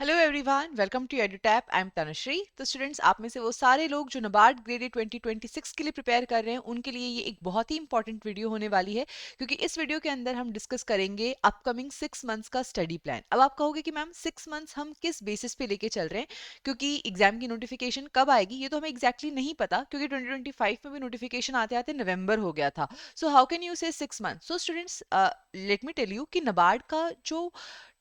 Hello everyone, welcome to Edutap. I am Tanushree. तो students, आप में से वो सारे लोग जो नबार्ड ग्रेड 2026 के लिए प्रिपेयर कर रहे हैं उनके लिए ये एक बहुत ही इंपॉर्टेंट वीडियो होने वाली है, क्योंकि इस वीडियो के अंदर हम डिस्कस करेंगे अपकमिंग 6 मंथ्स का स्टडी प्लान। अब आप कहोगे कि मैम 6 मंथ्स हम किस बेसिस पे लेके चल रहे हैं, क्योंकि एग्जाम की नोटिफिकेशन कब आएगी ये तो हमें एग्जैक्टली नहीं पता, क्योंकि 2025 में भी नोटिफिकेशन आते आते नवंबर हो गया था। So how can you say 6 months? So students, let me tell you कि नबार्ड का जो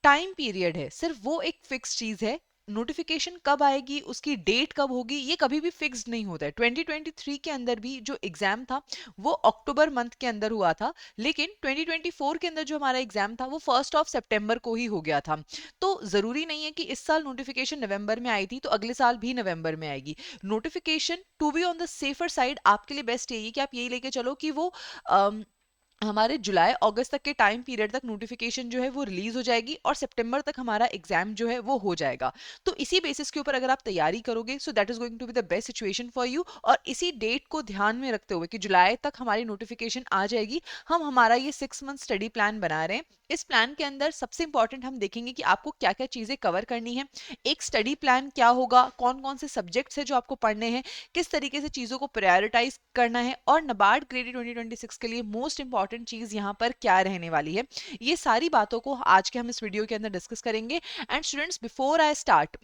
टाइम पीरियड है सिर्फ वो एक फिक्स चीज है। नोटिफिकेशन कब आएगी, उसकी डेट कब होगी, ये कभी भी फिक्स्ड नहीं होता है। 2023 के अंदर भी जो एग्जाम था वो अक्टूबर मंथ के अंदर हुआ था, लेकिन 2024 के अंदर जो हमारा एग्जाम था वो 1 सितंबर को ही हो गया था। तो जरूरी नहीं है कि इस साल नोटिफिकेशन नवंबर में आई थी तो अगले साल भी नवंबर में आएगी notification. To be on the safer side आपके लिए बेस्ट यही है कि आप यही लेके चलो कि वो हमारे जुलाई अगस्त तक के टाइम पीरियड तक नोटिफिकेशन जो है वो रिलीज हो जाएगी और सितंबर तक हमारा एग्जाम जो है वो हो जाएगा। तो इसी बेसिस के ऊपर अगर आप तैयारी करोगे so that is going to be the best situation for you. और इसी डेट को ध्यान में रखते हुए कि जुलाई तक हमारी नोटिफिकेशन आ जाएगी, हम हमारा ये 6 मंथ स्टडी प्लान बना रहे हैं। इस प्लान के अंदर सबसे इंपॉर्टेंट हम देखेंगे कि आपको क्या क्या चीजें कवर करनी है, एक स्टडी प्लान क्या होगा, कौन कौन से सब्जेक्ट्स है जो आपको पढ़ने हैं, किस तरीके से चीजों को प्रायोरिटाइज करना है, और नबार्ड ग्रेड 2026 के लिए मोस्ट इंपॉर्टेंट चीज यहाँ पर क्या रहने वाली है। ये सारी बातों को आज के हम इस वीडियो के अंदर डिस्कस करेंगे। And students, before I start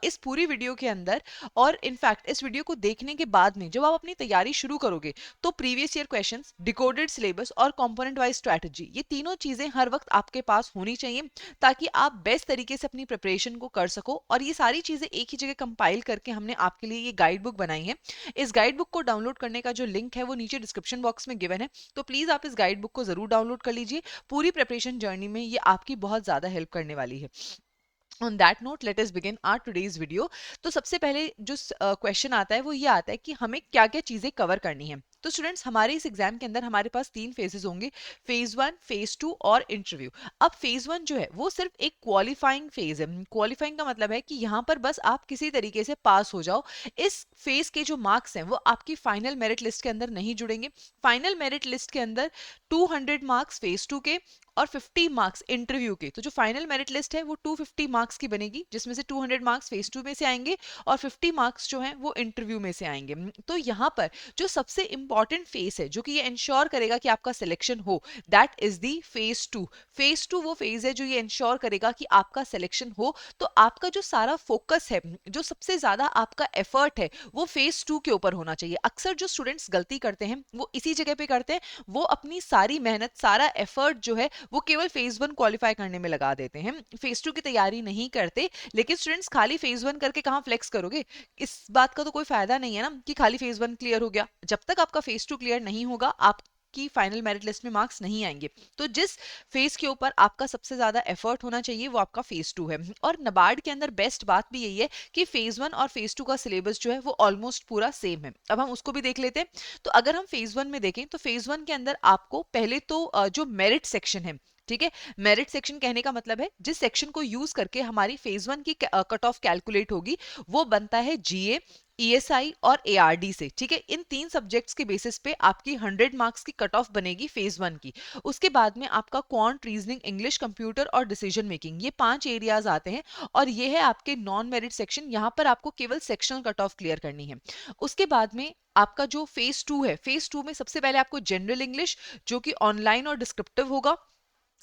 इस पूरी वीडियो के अंदर, और इनफैक्ट इस वीडियो को देखने के बाद में जब आप अपनी तैयारी शुरू करोगे तो previous year questions, decoded syllabus और कंपोनेंट वाइज स्ट्रैटेजी, ये तीनों चीजें हर वक्त आपके पास होनी चाहिए, ताकि आप बेस्ट तरीके से अपनी प्रिपरेशन को कर सको। और ये सारी चीजें एक ही जगह कंपाइल करके हमने आपके लिए ये गाइड बुक बनाई है। इस गाइड बुक को डाउनलोड करने का जो लिंक है वो नीचे डिस्क्रिप्शन बॉक्स में गिवन है, तो प्लीज आप इस गाइड बुक को जरूर डाउनलोड कर लीजिए। पूरी प्रिपरेशन जर्नी में ये आपकी बहुत ज्यादा हेल्प करने वाली है। On that note, let us begin our today's video। तो सबसे पहले जो क्वेश्चन आता है वो ये आता है कि हमें क्या क्या चीजें कवर करनी है। तो स्टूडेंट्स, हमारे इस एग्जाम के अंदर हमारे पास 3 फेजेस होंगे, फेज 1, फेज 2 और इंटरव्यू। अब फेज 1 जो है वो सिर्फ एक क्वालिफाइंग फेज है। क्वालिफाइंग का मतलब है कि यहाँ पर बस आप किसी तरीके से पास हो जाओ। इस फेज के जो मार्क्स हैं वो आपकी फाइनल मेरिट लिस्ट के अंदर नहीं जुड़ेंगे। फाइनल मेरिट लिस्ट के अंदर 200 मार्क्स फेज 2 के और 50 मार्क्स इंटरव्यू के। तो जो फाइनल मेरिट लिस्ट है वो 250 मार्क्स की बनेगी, जिसमें से 200 मार्क्स फेज 2 में से आएंगे और 50 मार्क्स जो हैं वो इंटरव्यू में से आएंगे। तो यहाँ पर जो सबसे इंपॉर्टेंट फेज है जो कि ये इंश्योर करेगा कि आपका सिलेक्शन हो, that is the phase 2। Phase 2 वो फेज है जो ये इंश्योर करेगा कि आपका सिलेक्शन हो। तो आपका जो सारा फोकस है, जो सबसे ज्यादा आपका एफर्ट है, वो फेज 2 के ऊपर होना चाहिए। अक्सर जो स्टूडेंट्स गलती करते हैं वो इसी जगह पे करते हैं, वो अपनी सारी मेहनत, सारा एफर्ट जो है वो केवल फेज 1 क्वालिफाई करने में लगा देते हैं, फेज 2 की तैयारी नहीं करते। लेकिन स्टूडेंट्स, खाली फेज 1 करके कहाँ फ्लेक्स करोगे? इस बात का तो कोई फायदा नहीं है ना कि खाली फेज 1 क्लियर हो गया। जब तक आपका फेज 2 क्लियर नहीं होगा आप की फाइनल मेरिट लिस्ट में मार्क्स नहीं आएंगे। तो जिस फेज के ऊपर आपका सबसे ज्यादा एफर्ट होना चाहिए वो आपका फेज 2 है। और नबार्ड के अंदर बेस्ट बात भी यही है कि फेज 1 और फेज 2 का सिलेबस जो है वो ऑलमोस्ट पूरा सेम है। अब हम उसको भी देख लेते हैं। तो अगर हम फेज 1 में देखें तो फेज 1 के अंदर आपको पहले तो जो मेरिट सेक्शन है, ठीक है, मेरिट सेक्शन कहने का मतलब है जिस सेक्शन को यूज करके हमारी फेज 1 की कट ऑफ कैलकुलेट होगी, वो बनता है जीए, ईएसआई और एआरडी से। ठीक है, इन 3 सब्जेक्ट्स के बेसिस पे आपकी 100 मार्क्स की कट ऑफ बनेगी फेज 1 की। उसके बाद में आपका क्वांट, रीजनिंग, इंग्लिश, कंप्यूटर और डिसीजन मेकिंग, ये 5 एरियाज आते हैं। और ये है आपके नॉन मेरिट सेक्शन, यहाँ पर आपको केवल सेक्शनल कट ऑफ क्लियर करनी है। उसके बाद में आपका जो फेज 2 है, फेज 2 में सबसे पहले आपको जनरल इंग्लिश, जो कि ऑनलाइन और डिस्क्रिप्टिव होगा,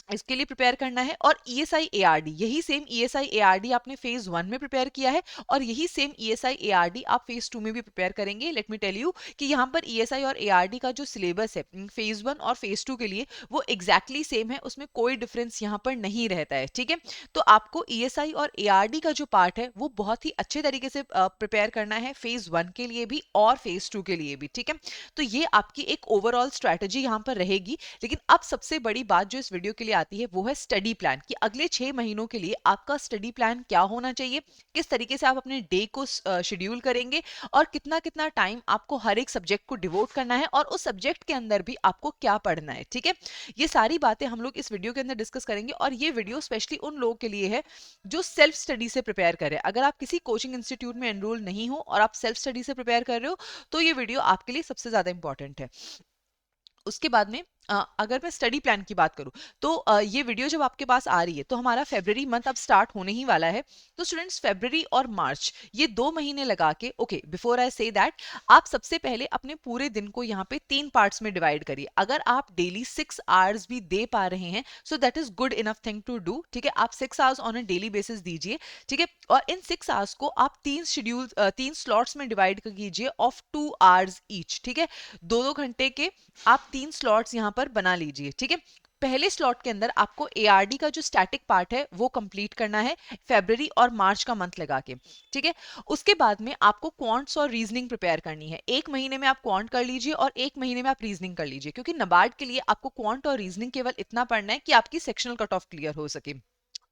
इसके लिए प्रिपेयर करना है। और ईएसआई एआरडी, यही सेम ईएसआई एआरडी आपने फेज 1 में प्रिपेयर किया है और यही सेम ईएसआई एआरडी आप फेज 2 में भी प्रिपेयर करेंगे। लेट मी टेल यू कि यहाँ पर ईएसआई और एआरडी का जो सिलेबस है फेज 1 और फेज 2 के लिए वो एग्जैक्टली सेम है, उसमें कोई डिफरेंस यहाँ पर नहीं रहता है। ठीक है, तो आपको ईएसआई और एआरडी का जो पार्ट है वो बहुत ही अच्छे तरीके से प्रिपेयर करना है, फेज 1 के लिए भी और फेज 2 के लिए भी। ठीक है, तो ये आपकी एक ओवरऑल स्ट्रैटेजी यहाँ पर रहेगी। लेकिन अब सबसे बड़ी बात जो इस वीडियो के लिए आती है वो है स्टडी प्लान, कि अगले 6 महीनों के लिए आपका स्टडी प्लान क्या होना चाहिए, किस तरीके से आप अपने डे को शेड्यूल करेंगे और कितना कितना टाइम आपको हर एक सब्जेक्ट को डिवोट करना है और उस सब्जेक्ट के अंदर भी आपको क्या पढ़ना है। ठीक है, ये सारी बातें हम लोग इस वीडियो के अंदर डिस्कस करेंगे। और ये वीडियो स्पेशली उन लोगों के लिए है जो सेल्फ स्टडी से प्रिपेयर कर रहे हैं। अगर आप किसी कोचिंग इंस्टीट्यूट में एनरोल नहीं हो और आप सेल्फ स्टडी से प्रिपेयर कर रहे हो तो ये वीडियो आपके लिए सबसे ज्यादा इंपॉर्टेंट है। उसके बाद में अगर मैं स्टडी प्लान की बात करूं तो ये वीडियो जब आपके पास आ रही है तो हमारा फेब्रवरी मंथ अब स्टार्ट होने ही वाला है। तो स्टूडेंट्स फेब्रवरी और मार्च ये 2 महीने लगा के, okay before I say that, आप सबसे पहले अपने पूरे दिन को यहाँ पे 3 पार्ट्स में डिवाइड करिए। अगर आप डेली 6 आवर्स भी दे पा रहे हैं so that is good enough thing to do. ठीक है, आप 6 hours on a daily basis दीजिए। ठीक है, और इन 6 आवर्स को आप 3 स्लॉट्स में डिवाइड कीजिए ऑफ 2 आवर्स ईच। ठीक है, 2-2 घंटे के आप 3 स्लॉट्स यहाँ पर बना लीजिए। ठीक है, पहले स्लॉट के अंदर आपको एआरडी का जो स्टैटिक पार्ट है वो कंप्लीट करना है फेब्रवरी और मार्च का मंथ लगा के। ठीक है, उसके बाद में आपको क्वांट्स और रीजनिंग प्रिपेयर करनी है। 1 महीने में आप क्वांट कर लीजिए और 1 महीने में आप रीजनिंग कर लीजिए, क्योंकि नबार्ड के लिए आपको क्वांट और रीजनिंग केवल इतना पढ़ना है कि आपकी सेक्शनल कट ऑफ क्लियर हो सके।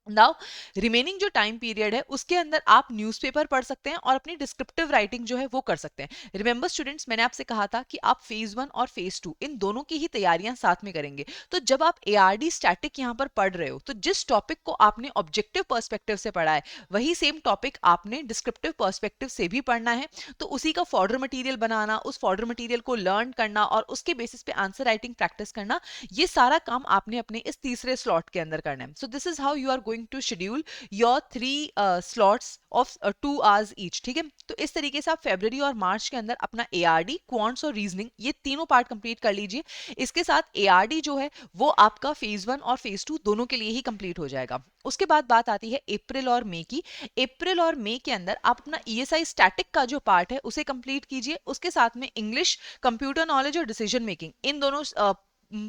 नाउ रिमेनिंग जो टाइम पीरियड है उसके अंदर आप न्यूज़पेपर पढ़ सकते हैं और अपनी डिस्क्रिप्टिव राइटिंग जो है वो कर सकते हैं। रिमेंबर स्टूडेंट्स, मैंने आपसे कहा था कि आप फेज 1 और फेज 2 इन दोनों की ही तैयारियां साथ में करेंगे। तो जब आप एआरडी स्टैटिक यहाँ पर पढ़ रहे हो तो जिस टॉपिक को आपने ऑब्जेक्टिव पर्सपेक्टिव से पढ़ा है वही सेम टॉपिक आपने डिस्क्रिप्टिव पर्सपेक्टिव से भी पढ़ना है। तो उसी का फॉर्डर मटीरियल बनाना, उस फॉर्डर मटीरियल को लर्न करना और उसके बेसिस पे आंसर राइटिंग प्रैक्टिस करना, ये सारा काम आपने अपने इस तीसरे स्लॉट के अंदर करना है। So this is how you are going to schedule your 3 slots of 2 hours each. ठीक है, तो इस तरीके से आप फरवरी और मार्च के अंदर अपना एआरडी, क्वांट्स और रीजनिंग ये तीनों पार्ट कंप्लीट कर लीजिए। इसके साथ एआरडी जो है वो आपका फेज 1 और फेज 2 दोनों के लिए ही कंप्लीट हो जाएगा। उसके बाद बात आती है अप्रैल और मई की। अप्रैल और मई के अंदर आप अपना ईएसआई स्टैटिक का जो पार्ट है उसे कंप्लीट कीजिए। उसके साथ में इंग्लिश, कंप्यूटर नॉलेज और डिसीजन मेकिंग, इन दोनों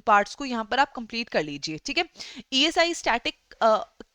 पार्ट्स को यहाँ पर आप कंप्लीट कर लीजिए। ठीक है, ईएसआई स्टैटिक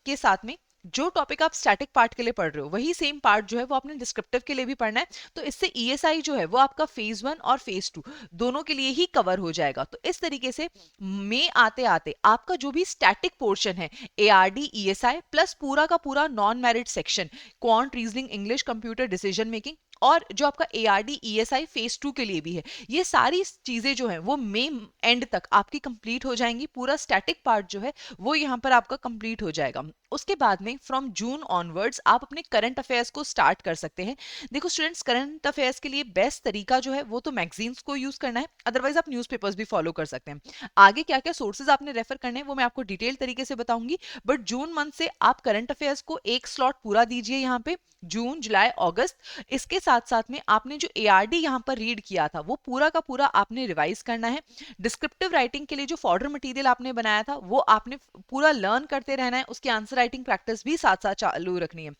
के साथ में जो टॉपिक आप स्टैटिक पार्ट के लिए पढ़ रहे हो वही सेम पार्ट जो है वो आपने डिस्क्रिप्टिव के लिए भी पढ़ना है। तो इससे ईएसआई जो है वो आपका फेज 1 और फेज 2 दोनों के लिए ही कवर हो जाएगा। तो इस तरीके से में आते आते आपका जो भी स्टैटिक पोर्शन है, एआरडी, ईएसआई प्लस पूरा का पूरा non married section, quant, reasoning, English, computer, decision making, और जो आपका एआरडी ईएसआई फेज 2 के लिए भी है, ये सारी चीजें जो है वो मई एंड तक आपकी कंप्लीट हो जाएंगी। पूरा स्टैटिक पार्ट जो है वो यहाँ पर आपका कंप्लीट हो जाएगा। उसके बाद में फ्रॉम जून ऑनवर्ड्स आप अपने करंट अफेयर्स को स्टार्ट कर सकते हैं। देखो स्टूडेंट्स, करंट अफेयर्स के लिए बेस्ट तरीका जो है वो तो मैगजीन्स को यूज करना है, अदरवाइज आप न्यूज़पेपर्स भी फॉलो कर सकते हैं। आगे क्या क्या सोर्सेज आपने रेफर करने हैं वो मैं आपको डिटेल तरीके से बताऊंगी, बट जून मंथ से आप करंट अफेयर्स को एक स्लॉट पूरा दीजिए यहाँ पे, जून, जुलाई, अगस्त। इसके साथ साथ में आपने जो एआरडी यहाँ पर रीड किया था वो पूरा का पूरा आपने रिवाइज करना है। डिस्क्रिप्टिव राइटिंग के लिए जो फॉर्डर मटेरियल आपने बनाया था वो आपने पूरा लर्न करते रहना है, उसकी आंसर राइटिंग प्रैक्टिस भी साथ साथ चालू रखनी है।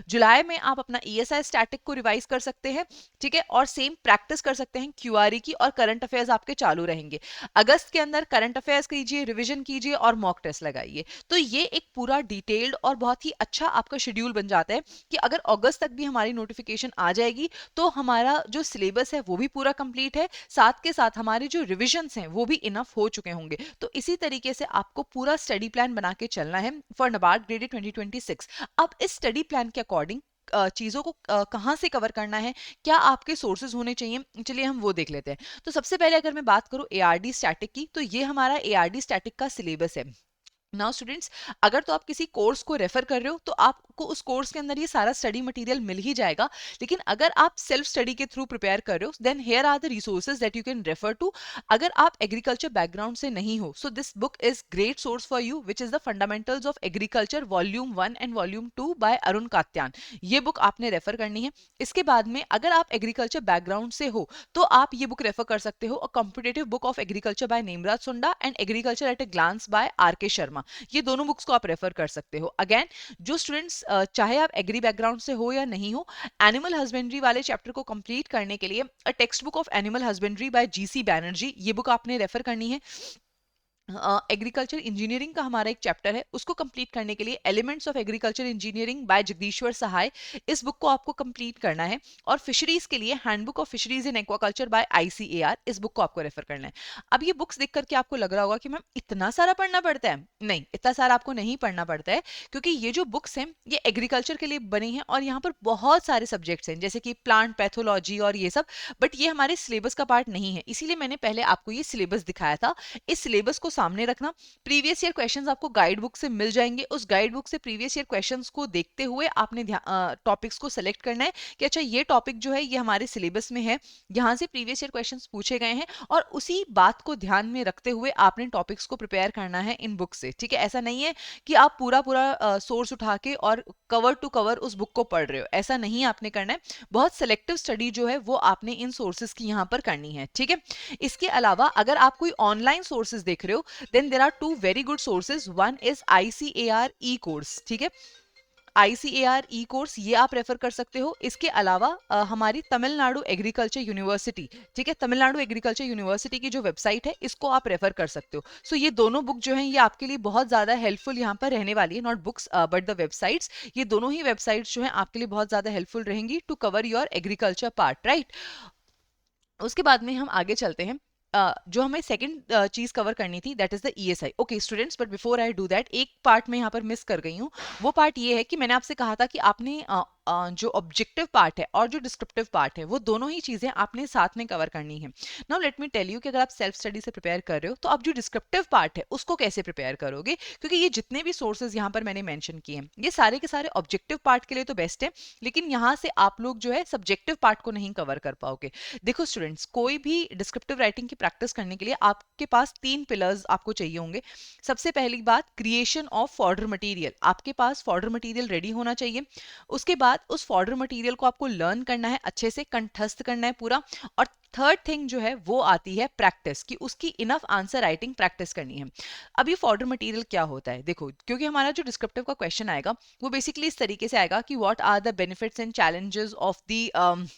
जुलाई में आप अपना ईएसआई स्टैटिक को रिवाइज कर सकते हैं। ठीक है, और सेम प्रैक्टिस कर सकते हैं क्यूआरई की, और करंट अफेयर्स आपके चालू रहेंगे। अगस्त के अंदर करंट अफेयर्स कीजिए, रिविजन कीजिए और मॉक टेस्ट लगाइए। तो ये एक पूरा डिटेल्ड और बहुत ही अच्छा आपका शेड्यूल बन जाता है कि अगर अगस्त तक भी हमारी नोटिफिकेशन आ जाएगी तो हमारा जो सिलेबस है वो भी पूरा कंप्लीट है, साथ के साथ हमारे जो रिविजन्स हैं वो भी इनफ हो चुके होंगे। तो इसी तरीके से आपको पूरा स्टडी प्लान बना के चलना है फॉर नबार्ड ग्रेडेड 2026। अब इस स्टडी प्लान के अकॉर्डिंग चीजों को कहाँ से कवर करना है, क्या आपके सोर्सेज होने चाहिए, चलिए हम वो देख लेते हैं। तो सबसे पहले अगर मैं बात करूं एआरडी स्टैटिक की, तो ये हमारा एआरडी स्टैटिक का सिलेबस है। नाउ स्टूडेंट्स, अगर तो आप किसी कोर्स को रेफर कर रहे हो तो आपको उस कोर्स के अंदर ये सारा स्टडी मटेरियल मिल ही जाएगा, लेकिन अगर आप सेल्फ स्टडी के थ्रू प्रिपेयर कर रहे हो then here are the resources that you can refer to. अगर आप एग्रीकल्चर बैकग्राउंड से नहीं हो so this book is great source for you, which is the fundamentals of agriculture volume 1 and volume 2 by Arun Katyan. ये book आपने refer करनी है। इसके बाद में अगर आप एग्रीकल्चर बैकग्राउंड से हो तो आप ये बुक रेफर कर सकते हो, a competitive book of agriculture by Nemraj Sunda and agriculture at a glance by R K Sharma. ये दोनों बुक्स को आप रेफर कर सकते हो। अगेन, जो स्टूडेंट्स चाहे आप एग्री बैकग्राउंड से हो या नहीं हो, एनिमल हस्बेंड्री वाले चैप्टर को कंप्लीट करने के लिए a text book of animal husbandry by G C Banerjee, ये बुक आपने रेफर करनी है। एग्रीकल्चर इंजीनियरिंग का हमारा एक चैप्टर है, उसको कंप्लीट करने के लिए elements of agriculture engineering bye जगदीश्वर सहाय, इस बुक को आपको कंप्लीट करना है। और फिशरीज के लिए handbook of fisheries in aquaculture by ICAR, इस बुक को आपको रेफर करना है। अब ये बुक्स देख करके आपको लग रहा होगा कि मैम इतना सारा पढ़ना पड़ता है। नहीं, इतना सारा आपको नहीं पढ़ना पड़ता है, क्योंकि ये जो बुक्स हैं ये एग्रीकल्चर के लिए बनी हैं और यहाँ पर बहुत सारे सब्जेक्ट्स हैं जैसे कि प्लांट पैथोलॉजी और ये सब, बट ये हमारे सिलेबस का पार्ट नहीं है, इसीलिए मैंने पहले आपको ये सिलेबस दिखाया था। इस सिलेबस को सामने रखना। प्रीवियस ईयर क्वेश्चंस आपको गाइड बुक से मिल जाएंगे, उस गाइड बुक से प्रीवियस ईयर क्वेश्चंस को देखते हुए आपने टॉपिक्स को सिलेक्ट करना है कि अच्छा ये टॉपिक जो है ये हमारे सिलेबस में है, यहाँ से प्रीवियस ईयर क्वेश्चंस पूछे गए हैं, और उसी बात को ध्यान में रखते हुए आपने टॉपिक्स को प्रिपेयर करना है इन बुक से। ठीक है, ऐसा नहीं है कि आप पूरा पूरा सोर्स उठा के और कवर टू कवर उस बुक को पढ़ रहे हो, ऐसा नहीं आपने करना है। बहुत सिलेक्टिव स्टडी जो है वो आपने इन सोर्सेज की यहाँ पर करनी है। ठीक है, इसके अलावा अगर आप कोई ऑनलाइन सोर्सेज देख रहे हो, then there are two very good sources. One is ICAR e course. ठीक है, ICAR ई कोर्स ये आप रेफर कर सकते हो। इसके अलावा हमारी तमिलनाडु एग्रीकल्चर यूनिवर्सिटी, ठीक है, तमिलनाडु एग्रीकल्चर यूनिवर्सिटी की जो वेबसाइट है इसको आप रेफर कर सकते हो। सो ये दोनों बुक जो हैं ये आपके लिए बहुत ज़्यादा हेल्पफुल यहाँ पर रहने वाली है, not books but the websites. ये दोनों ही वेबसाइट्स जो हैं आपके लिए बहुत ज़्यादा हेल्पफुल रहेंगी to cover your agriculture part, right. उसके बाद में हम आगे चलते हैं। जो हमें सेकंड चीज कवर करनी थी that is the ESI। Okay students, but before I do that एक पार्ट में यहाँ पर मिस कर गई हूँ। वो पार्ट ये है कि मैंने आपसे कहा था कि आपने जो ऑब्जेक्टिव पार्ट है और जो डिस्क्रिप्टिव पार्ट है वो दोनों ही चीजें आपने साथ में कवर करनी है। Now let me tell you कि अगर आप सेल्फ स्टडी से प्रिपेयर कर रहे हो तो आप जो डिस्क्रिप्टिव पार्ट है उसको कैसे प्रिपेयर करोगे, क्योंकि ये जितने भी सोर्सेज यहाँ पर मैंने मेंशन किए हैं ये सारे के सारे ऑब्जेक्टिव पार्ट के लिए तो बेस्ट है, लेकिन यहाँ से आप लोग जो है सब्जेक्टिव पार्ट को नहीं कवर कर पाओगे। देखो स्टूडेंट्स, कोई भी डिस्क्रिप्टिव राइटिंग की प्रैक्टिस करने के लिए आपके पास 3 पिलर्स आपको चाहिए होंगे। सबसे पहली बात, क्रिएशन ऑफ फॉर्डर मटेरियल। आपके पास फॉर्डर मटेरियल रेडी होना चाहिए। उसके बाद उस फॉर्डर मटेरियल को आपको लर्न करना है, अच्छे से कंठस्थ करना है पूरा। और थर्ड थिंग जो है वो आती है प्रैक्टिस, कि उसकी इनफ आंसर राइटिंग प्रैक्टिस करनी है। अब ये फॉर्डर मटेरियल क्या होता है, देखो, क्योंकि हमारा जो डिस्क्रिप्टिव का क्वेश्चन आएगा वो बेसिकली इस तरीके से आएगा कि what are the benefits and challenges of the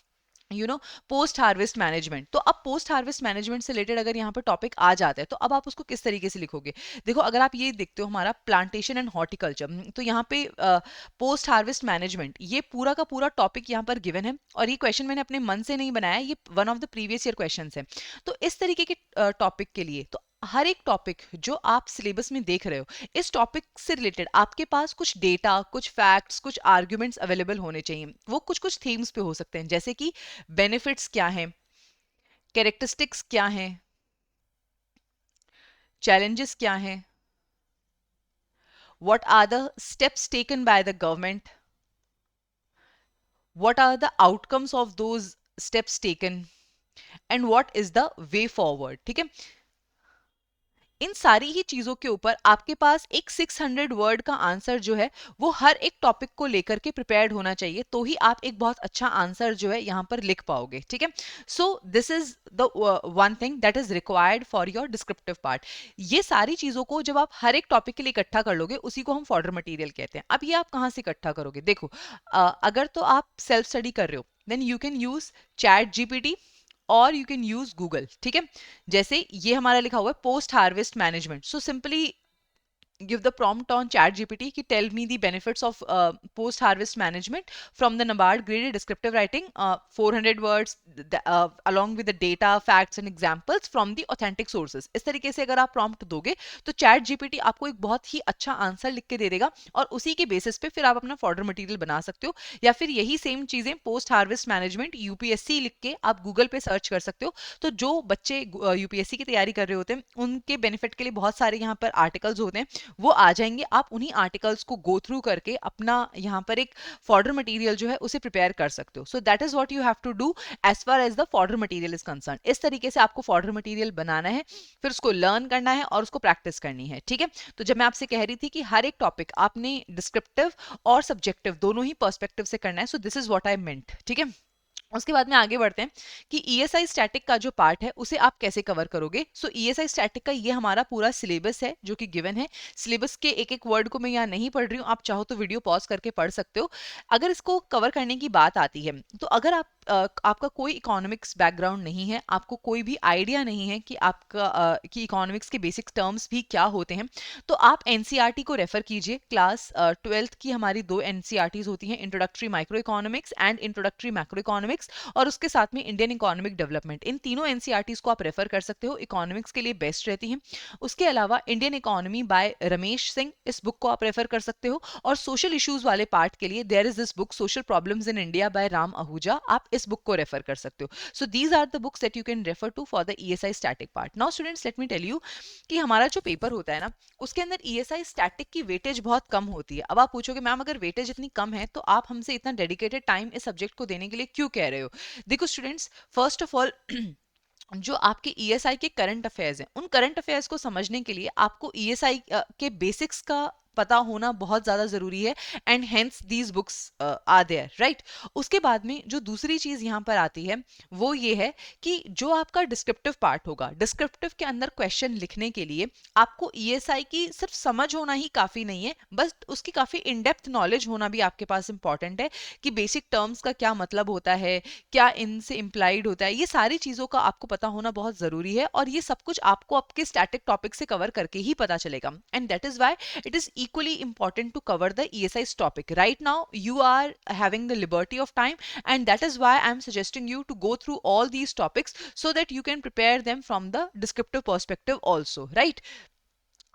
post harvest management. तो अब पोस्ट हार्वेस्ट मैनेजमेंट से रिलेटेड अगर यहाँ पर टॉपिक आ जाता है तो अब आप उसको किस तरीके से लिखोगे। देखो, अगर आप ये देखते हो हमारा प्लांटेशन एंड हॉर्टिकल्चर, तो यहाँ पे पोस्ट हार्वेस्ट मैनेजमेंट ये पूरा का पूरा टॉपिक यहाँ पर गिवन है, और ये क्वेश्चन मैंने अपने मन से नहीं बनाया, ये one of the previous year question है। तो इस तरीके के टॉपिक के लिए तो हर एक टॉपिक जो आप सिलेबस में देख रहे हो इस टॉपिक से रिलेटेड आपके पास कुछ डेटा, कुछ फैक्ट्स, कुछ आर्ग्यूमेंट्स अवेलेबल होने चाहिए। वो कुछ कुछ थीम्स पे हो सकते हैं, जैसे कि बेनिफिट्स क्या हैं, कैरेक्टरिस्टिक्स क्या हैं, चैलेंजेस क्या हैं, what are the steps taken by the government, what are the outcomes of those steps taken, and what is the way forward. ठीक है, इन सारी ही चीजों के ऊपर आपके पास एक 600 वर्ड का आंसर जो है वो हर एक टॉपिक को लेकर के प्रिपेयर्ड होना चाहिए, तो ही आप एक बहुत अच्छा आंसर जो है यहाँ पर लिख पाओगे। ठीक है, so this is the one thing that is required for your descriptive part. ये सारी चीजों को जब आप हर एक टॉपिक के लिए इकट्ठा कर लोगे उसी को हम फॉर्डर मटेरियल कहते हैं। अब ये आप कहाँ से इकट्ठा करोगे, देखो, अगर तो आप सेल्फ स्टडी कर रहे हो then you can use ChatGPT और यू कैन यूज गूगल। ठीक है, जैसे ये हमारा लिखा हुआ है post harvest management, so simply give the prompt on chat gpt ki tell me the benefits of post harvest management from the NABARD graded descriptive writing, 400 words along with the data, facts and examples from the authentic sources। इस तरीके से अगर आप prompt दोगे तो chat gpt आपको एक बहुत ही अच्छा आंसर लिख के दे देगा, और उसी के बेसिस पे फिर आप अपना फॉर्डर मटेरियल बना सकते हो, या फिर यही सेम चीजें पोस्ट हार्वेस्ट मैनेजमेंट UPSC लिख के आप गूगल पे सर्च कर सकते हो। तो जो बच्चे UPSC की तैयारी कर रहे होते हैं उनके बेनिफिट के लिए बहुत सारे यहाँ पर आर्टिकल्स होते हैं, वो आ जाएंगे। आप उन्हीं आर्टिकल्स को गो थ्रू करके अपना यहाँ पर एक फॉर्डर मटेरियल जो है उसे प्रिपेयर कर सकते हो। So that is what you have to do as far as the fodder material is concern. इस तरीके से आपको फॉर्डर मटेरियल बनाना है, फिर उसको लर्न करना है और उसको प्रैक्टिस करनी है। ठीक है, तो जब मैं आपसे कह रही थी कि हर एक टॉपिक आपने डिस्क्रिप्टिव और सब्जेक्टिव दोनों ही पर्सपेक्टिव से करना है, so this is what I meant. ठीक है, उसके बाद में आगे बढ़ते हैं कि ESI स्टैटिक का जो पार्ट है उसे आप कैसे कवर करोगे। सो ESI स्टैटिक का ये हमारा पूरा सिलेबस है जो कि गिवन है। सिलेबस के एक एक वर्ड को मैं यहाँ नहीं पढ़ रही हूँ, आप चाहो तो वीडियो पॉज करके पढ़ सकते हो। अगर इसको कवर करने की बात आती है तो अगर आपका कोई इकोनॉमिक्स बैकग्राउंड नहीं है, आपको कोई भी आइडिया नहीं है कि आपका कि इकोनॉमिक्स के बेसिक टर्म्स भी क्या होते हैं, तो आप NCERT को रेफर कीजिए। क्लास 12th की हमारी 2 NCERTs होती हैं, introductory micro economics and introductory macro economics, और उसके साथ में इंडियन इकोनॉमिक डेवलपमेंट। इन तीनों NCERTs को आप रेफर कर सकते हो, इकोनॉमिक्स के लिए बेस्ट रहती हैं। उसके अलावा Indian economy bye Ramesh Singh, इस बुक को आप रेफर कर सकते हो। और सोशल इश्यूज वाले पार्ट के लिए there is this book social problems in India by Ram Ahuja, आप इस बुक को रेफर कर सकते हो. So these are the books that you can refer to for the ESI static part. Now students let me tell you कि हमारा जो paper होता है ना, उसके अंदर ईएसआई स्टैटिक की वेटेज बहुत कम होती है. अब आप पूछोगे मैम अगर वेटेज इतनी कम है तो आप हमसे इतना डेडिकेटेड टाइम इस सब्जेक्ट को देने के लिए क्यों कह रहे हो? देखो स्टूडेंट्स, फर्स्ट ऑफ ऑल जो आपके ईएसआई के करंट अफेयर्स हैं, उन करंट अफेयर्स को समझने के लिए आपको ईएसआई के बेसिक्स का पता होना बहुत ज्यादा जरूरी है. And hence these books are there, right. उसके बाद में जो दूसरी चीज यहाँ पर आती है वो ये है कि जो आपका डिस्क्रिप्टिव पार्ट होगा, डिस्क्रिप्टिव के अंदर क्वेश्चन लिखने के लिए आपको ईएसआई की सिर्फ समझ होना ही काफी नहीं है, बस उसकी काफी इन डेप्थ नॉलेज होना भी आपके पास इंपॉर्टेंट है कि बेसिक टर्म्स का क्या मतलब होता है, क्या इनसे इंप्लाइड होता है, ये सारी चीजों का आपको पता होना बहुत जरूरी है. और ये सब कुछ आपको आपके स्टैटिक टॉपिक से कवर करके ही पता चलेगा. And that is why it is equally important to cover the ESI's topic. Right now, you are having the liberty of time, and that is why I am suggesting you to go through all these topics so that you can prepare them from the descriptive perspective also, right?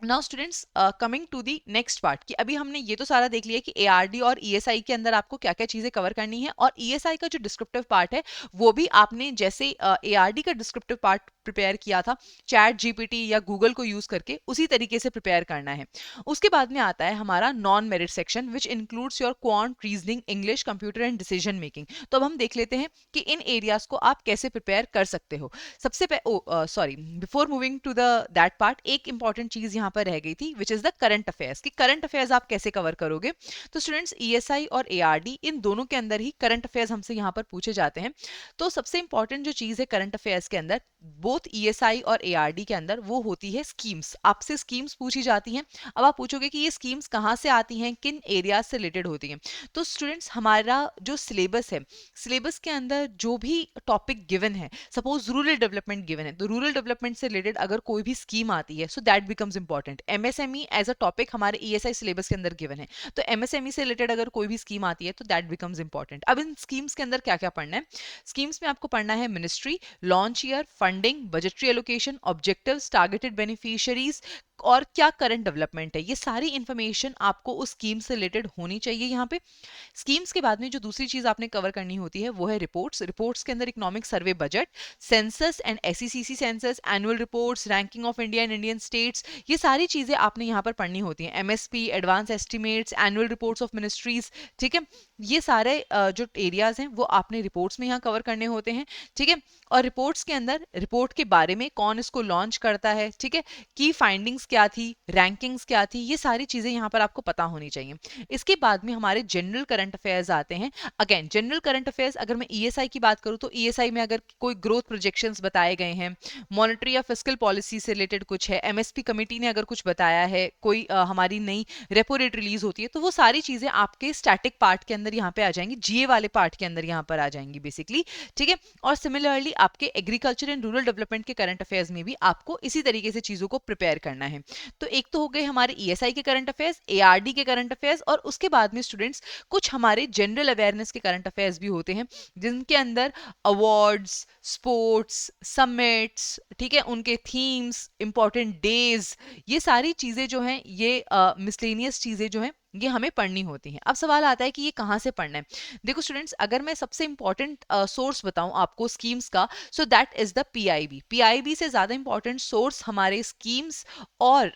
Now students, coming to the next part कि अभी हमने ये तो सारा देख लिया कि ARD और ईएसआई के अंदर आपको क्या क्या चीजें कवर करनी है, और ईएसआई का जो डिस्क्रिप्टिव पार्ट है वो भी आपने जैसे एआरडी का डिस्क्रिप्टिव पार्ट प्रिपेयर किया था चैट जीपीटी या गूगल को यूज करके, उसी तरीके से प्रिपेयर करना है. उसके बाद में आता है हमारा non merit section which includes your quant, reasoning, English, computer and decision making. तो अब हम देख लेते हैं कि इन एरियाज को आप कैसे प्रिपेयर कर सकते हो. सबसे sorry, before moving to the that part, एक इंपॉर्टेंट चीज यहाँ पर रह गई थी which is the current affairs. कि करंट अफेयर्स आप कैसे कवर करोगे. तो स्टूडेंट्स, ईएसआई और एआरडी इन दोनों के अंदर ही करंट अफेयर्स हमसे यहाँ पर पूछे जाते हैं. तो सबसे इंपॉर्टेंट जो चीज है करंट अफेयर्स के अंदर, बोथ ईएसआई और एआरडी के अंदर, वो होती है स्कीम्स. आपसे स्कीम्स पूछी जाती हैं. अब आप पूछोगे कि ये स्कीम्स कहाँ से आती हैं, किन एरियाज से रिलेटेड होती हैं. तो स्टूडेंट्स, हमारा जो सिलेबस है, सिलेबस के अंदर जो भी टॉपिक गिवन है, सपोज रूरल डेवलपमेंट गिवन है, तो रूरल डेवलपमेंट से रिलेटेड अगर कोई भी स्कीम आती है, so that becomes important. MSME as a topic हमारे ईएसआई सिलेबस के अंदर गिवन है, तो एमएसएमई से रिलेटेड अगर कोई भी स्कीम आती है तो दैट बिकम्स इंपॉर्टेंट. अब इन स्कीम्स के अंदर क्या क्या पढ़ना है. स्कीम्स में आपको पढ़ना है ministry, launch year, funding, budgetary allocation, objectives, targeted beneficiaries, और क्या करंट डेवलपमेंट है. ये सारी इंफॉर्मेशन आपको उस स्कीम से रिलेटेड होनी चाहिए यहाँ पे. स्कीम्स के बाद में जो दूसरी चीज आपने कवर करनी होती है वो है रिपोर्ट्स. रिपोर्ट्स के अंदर economic survey, budget, census and SECC census, annual reports, ranking of India and Indian states, ये सारी चीजें आपने यहाँ पर पढ़नी होती हैं. MSP, advance estimates, annual reports of ministries, ठीक है. ये सारे जो एरियाज हैं वो आपने रिपोर्ट्स में यहाँ कवर करने होते हैं, ठीक है. और रिपोर्ट्स के अंदर रिपोर्ट के बारे में, कौन इसको लॉन्च करता है, ठीक है, की फाइंडिंग्स क्या थी, रैंकिंग्स क्या थी, ये सारी चीजें यहाँ पर आपको पता होनी चाहिए. इसके बाद में हमारे जनरल करंट अफेयर्स आते हैं. अगेन जनरल करंट अफेयर्स, अगर मैं ईएसआई की बात करूँ तो ईएसआई में अगर कोई ग्रोथ प्रोजेक्शंस बताए गए हैं, मॉनेटरी या फिस्कल पॉलिसी से रिलेटेड कुछ है, एमएसपी कमेटी ने अगर कुछ बताया है, कोई हमारी नई रेपो रेट रिलीज होती है, तो वो सारी चीजें आपके स्टैटिक पार्ट के अंदर यहाँ पे आ जाएंगी, जीए वाले पार्ट के अंदर यहाँ पर आ जाएंगी बेसिकली, ठीक है. और सिमिलरली आपके एग्रीकल्चर एंड रूरल डेवलपमेंट के करंट अफेयर्स में भी आपको इसी तरीके से चीजों को प्रिपेयर करना है. तो एक तो हो गए हमारे ईएसआई के करंट अफेयर्स, एआरडी के करंट अफेयर्स, और उसके बाद में स्टूडेंट्स कुछ हमारे जनरल अवेयरनेस के करंट अफेयर्स भी होते हैं जिनके अंदर अवार्ड्स, स्पोर्ट्स, समिट्स, ठीक है, उनके थीम्स, इंपॉर्टेंट डेज, ये सारी चीजें जो हैं, ये मिसलेनियस चीजें जो हैं, ये हमें पढ़नी होती हैं. अब सवाल आता है कि ये कहाँ से पढ़ना है. देखो स्टूडेंट्स, अगर मैं सबसे इंपॉर्टेंट सोर्स बताऊं आपको स्कीम्स का, सो that is the PIB. PIB से ज्यादा इंपॉर्टेंट सोर्स हमारे स्कीम्स और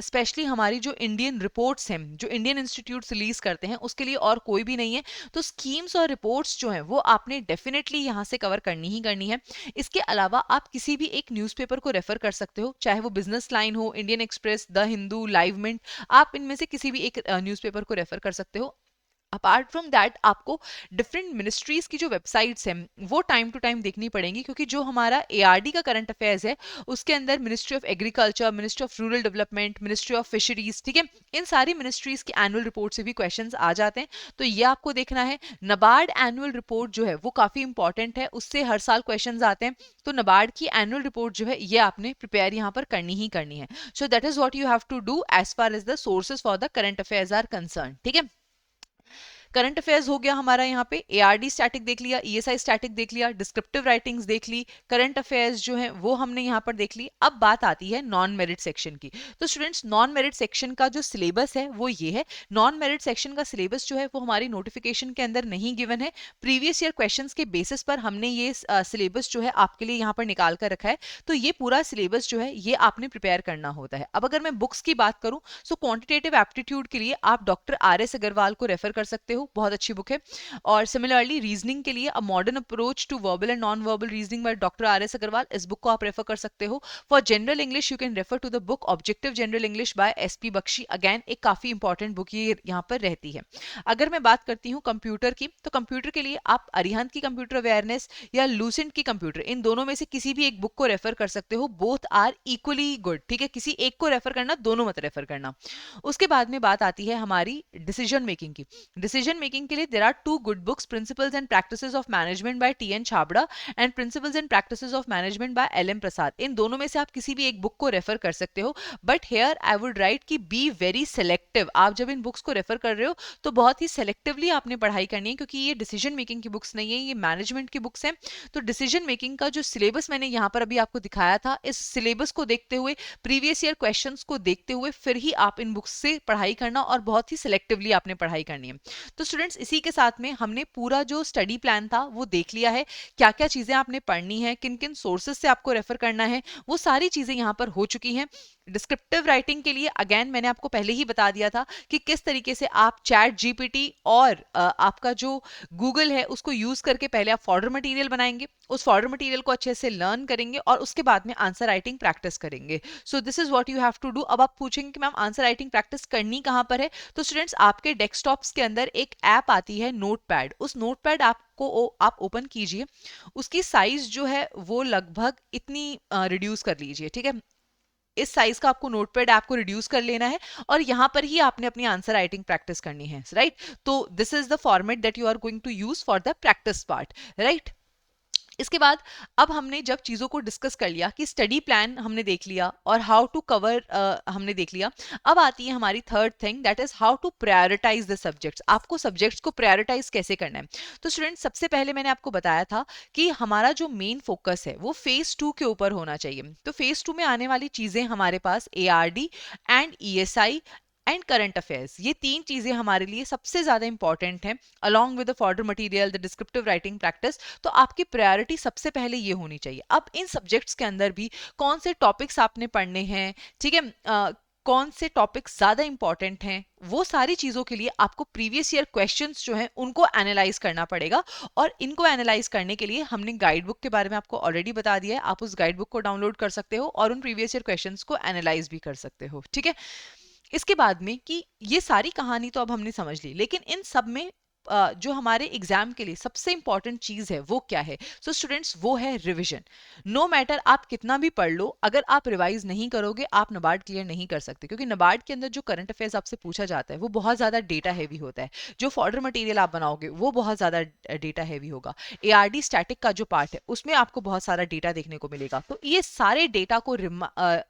स्पेशली हमारी जो इंडियन रिपोर्ट्स हैं, जो इंडियन इंस्टीट्यूट रिलीज करते हैं, उसके लिए और कोई भी नहीं है. तो स्कीम्स और रिपोर्ट्स जो हैं वो आपने डेफिनेटली यहाँ से कवर करनी ही करनी है. इसके अलावा आप किसी भी एक न्यूज़पेपर को रेफर कर सकते हो, चाहे वो बिजनेस लाइन हो, Indian Express, the Hindu, live mint, आप इनमें से किसी भी एक न्यूज़पेपर को रेफर कर सकते हो. अपार्ट फ्रॉम दैट आपको डिफरेंट मिनिस्ट्रीज की जो वेबसाइट्स हैं वो टाइम टू टाइम देखनी पड़ेंगी, क्योंकि जो हमारा एआरडी का करंट अफेयर्स है उसके अंदर ministry of agriculture, ministry of rural development, ministry of fisheries, ठीक है, इन सारी मिनिस्ट्रीज की एनुअल रिपोर्ट से भी क्वेश्चंस आ जाते हैं. तो ये आपको देखना है. नबार्ड एनुअल रिपोर्ट जो है वो काफी इंपॉर्टेंट है, उससे हर साल क्वेश्चंस आते हैं. तो नबार्ड की एनुअल रिपोर्ट जो है ये आपने प्रिपेयर यहाँ पर करनी ही करनी है. So that is what you have to do as far as the sources for the current affairs are concern, ठीक है. करंट अफेयर्स हो गया हमारा यहाँ पे, एआरडी स्टैटिक देख लिया, ईएसआई स्टैटिक देख लिया, डिस्क्रिप्टिव राइटिंग्स देख ली, करंट अफेयर्स जो है वो हमने यहाँ पर देख ली। अब बात आती है नॉन मेरिट सेक्शन की। तो स्टूडेंट्स नॉन मेरिट सेक्शन का जो सिलेबस है वो ये है। नॉन मेरिट सेक्शन का सिलेबस जो है वो हमारी नोटिफिकेशन के अंदर नहीं गिवन है, प्रीवियस ईयर क्वेश्चंस के बेसिस पर हमने ये सिलेबस जो है आपके लिए यहाँ पर निकाल कर रखा है। तो ये पूरा सिलेबस जो है ये आपने प्रिपेयर करना होता है। अब अगर मैं बुक्स की बात करूं, सो क्वांटिटेटिव एप्टीट्यूड के लिए आप डॉक्टर आर.एस. अग्रवाल को रेफर कर सकते हो, बहुत अच्छी बुक है। और सिमिलरली रीजनिंग के लिए a modern approach to verbal and non verbal reasoning by doctor R S. Agarwal, इस बुक को आप रेफर कर सकते हो। For general English you can refer to the book objective general English by S P. Bakshi, again एक काफी इंपॉर्टेंट बुक ये यहाँ पर रहती है। अगर मैं बात करती हूँ कंप्यूटर की, तो कंप्यूटर के लिए आप अरिहंत की कंप्यूटर अवेयरनेस या लूसेंट की कंप्यूटर, इन दोनों में से किसी भी एक बुक को रेफर कर सकते हो। बोथ आर इक्वली गुड, ठीक है, किसी एक को रेफर करना, दोनों मत रेफर करना। उसके बाद में बात आती है हमारी डिसीजन मेकिंग की। डिसीजन मेकिंग के लिए there are two good books, principles and practices of management by T N. Chhabra and principles and practices of management by L M. Prasad. इन दोनों में से आप किसी भी एक बुक को रेफर कर सकते हो, but here I would write कि बी वेरी सेलेक्टिव। आप जब इन बुक्स को रेफर कर रहे हो तो बहुत ही सेलेक्टिवली आपने पढ़ाई करनी है, क्योंकि ये डिसीजन मेकिंग की बुक्स नहीं है, ये मैनेजमेंट की बुक्स हैं। तो डिसीजन मेकिंग का जो सिलेबस मैंने यहाँ पर अभी आपको दिखाया था, इस सिलेबस को देखते हुए, प्रीवियस ईयर क्वेश्चंस को देखते हुए फिर ही आप इन बुक्स से पढ़ाई करना, और बहुत ही सिलेक्टिवली आपने पढ़ाई करनी है। तो स्टूडेंट्स इसी के साथ में हमने पूरा जो स्टडी प्लान था वो देख लिया है, क्या क्या चीजें आपने पढ़नी है, किन किन सोर्सेज से आपको रेफर करना है, वो सारी चीजें यहाँ पर हो चुकी हैं। डिस्क्रिप्टिव राइटिंग के लिए अगेन मैंने आपको पहले ही बता दिया था कि किस तरीके से आप चैट जीपीटी और आपका जो गूगल है उसको यूज करके पहले आप फॉर्डर मटेरियल बनाएंगे, उस फॉर्डर मटेरियल को अच्छे से लर्न करेंगे और उसके बाद में आंसर राइटिंग प्रैक्टिस करेंगे। So this is what you have to do. अब आप पूछेंगे कि मैम आंसर राइटिंग प्रैक्टिस करनी कहां पर है, तो स्टूडेंट्स आपके डेस्कटॉप्स के अंदर एक ऐप आती है नोटपैड, उस नोटपैड आपको आप ओपन कीजिए, उसकी साइज जो है वो लगभग इतनी रिड्यूस कर लीजिए, ठीक है। इस साइज का आपको नोटपैड ऐप को रिड्यूस कर लेना है और यहां पर ही आपने अपनी आंसर राइटिंग प्रैक्टिस करनी है, राइट। तो this is the format that you are going to use for the practice part, right. इसके बाद अब हमने जब चीज़ों को डिस्कस कर लिया कि स्टडी प्लान हमने देख लिया और हाउ टू कवर हमने देख लिया, अब आती है हमारी third thing, that is how to prioritise the subjects. आपको सब्जेक्ट्स को प्रायोरिटाइज कैसे करना है। तो स्टूडेंट्स सबसे पहले मैंने आपको बताया था कि हमारा जो मेन फोकस है वो फेज 2 के ऊपर होना चाहिए। तो फेज 2 में आने वाली चीज़ें हमारे पास ARD and ESI and current affairs, ये तीन चीजें हमारे लिए सबसे ज्यादा इंपॉर्टेंट हैं, along with the fodder material, the descriptive writing practice. तो आपकी प्रायोरिटी सबसे पहले ये होनी चाहिए। अब इन सब्जेक्ट्स के अंदर भी कौन से टॉपिक्स आपने पढ़ने हैं, ठीक है, कौन से टॉपिक्स ज्यादा इंपॉर्टेंट हैं, वो सारी चीजों के लिए आपको प्रीवियस ईयर क्वेश्चंस जो हैं उनको एनालाइज करना पड़ेगा। और इनको एनालाइज करने के लिए हमने गाइड बुक के बारे में आपको ऑलरेडी बता दिया है, आप उस गाइड बुक को डाउनलोड कर सकते हो और उन प्रीवियस ईयर क्वेश्चंस को एनालाइज भी कर सकते हो, ठीक है। इसके बाद में कि ये सारी कहानी तो अब हमने समझ ली, लेकिन इन सब में जो हमारे एग्जाम के लिए सबसे इंपॉर्टेंट चीज है वो क्या है। सो स्टूडेंट्स वो है रिवीजन। नो मैटर आप कितना भी पढ़ लो, अगर आप रिवाइज नहीं करोगे आप नबार्ड क्लियर नहीं कर सकते, क्योंकि नबार्ड के अंदर जो करंट अफेयर्स आपसे पूछा जाता है वो बहुत ज्यादा डेटा हैवी होता है। जो फॉर्डर मटेरियल आप बनाओगे वो बहुत ज्यादा डेटा हैवी होगा। ARD स्टैटिक का जो पार्ट है उसमें आपको बहुत सारा डेटा देखने को मिलेगा। तो ये सारे डेटा को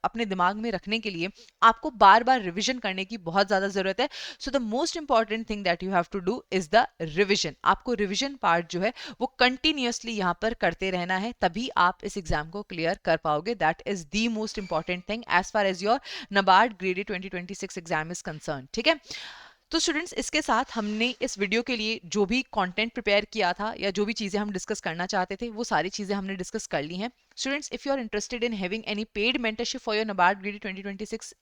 अपने दिमाग में रखने के लिए आपको बार बार रिविजन करने की बहुत ज्यादा जरूरत है। So the most important thing that you have to do is the revision. आपको रिविजन पार्ट जो है वो कंटिन्यूअसली यहां पर करते रहना है, तभी आप इस एग्जाम को क्लियर कर पाओगे। That is the most important thing as far as your NABARD grade 2026 exam is concern, ठीक है। तो स्टूडेंट्स इसके साथ हमने इस वीडियो के लिए जो भी कंटेंट प्रिपेयर किया था या जो भी चीज़ें हम डिस्कस करना चाहते थे वो सारी चीज़ें हमने डिस्कस कर ली हैं। Students if you are interested in having any paid mentorship for your NABARD GRADE 2026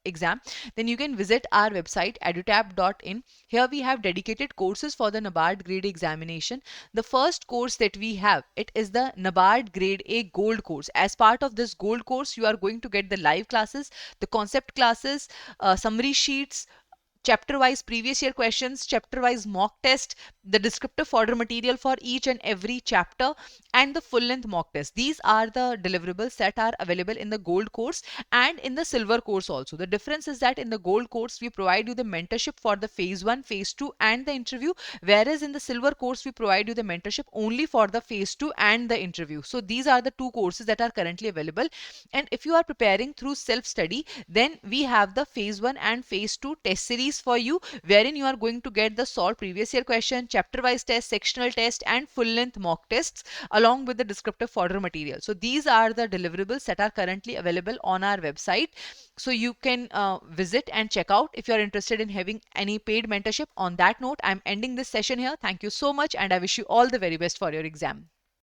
exam, then you can visit our website edutab.in. Here we have dedicated courses for the NABARD grade examination. The first course that we have, it is the NABARD grade A gold course. As part of this gold course you are going to get the live classes, the concept classes, summary sheets, chapter wise previous year questions, chapter wise mock test, the descriptive fodder material for each and every chapter, and the full length mock test. These are the deliverables that are available in the gold course and in the silver course also. The difference is that in the gold course we provide you the mentorship for the phase 1, phase 2 and the interview, whereas in the silver course we provide you the mentorship only for the phase 2 and the interview. So these are the two courses that are currently available. And if you are preparing through self study, then we have the phase 1 and phase 2 test series series for you, wherein you are going to get the solved previous year question, chapter wise test, sectional test, and full length mock tests along with the descriptive fodder material. So these are the deliverables that are currently available on our website. So you can visit and check out if you are interested in having any paid mentorship. On that note, I'm ending this session here. Thank you so much, and I wish you all the very best for your exam.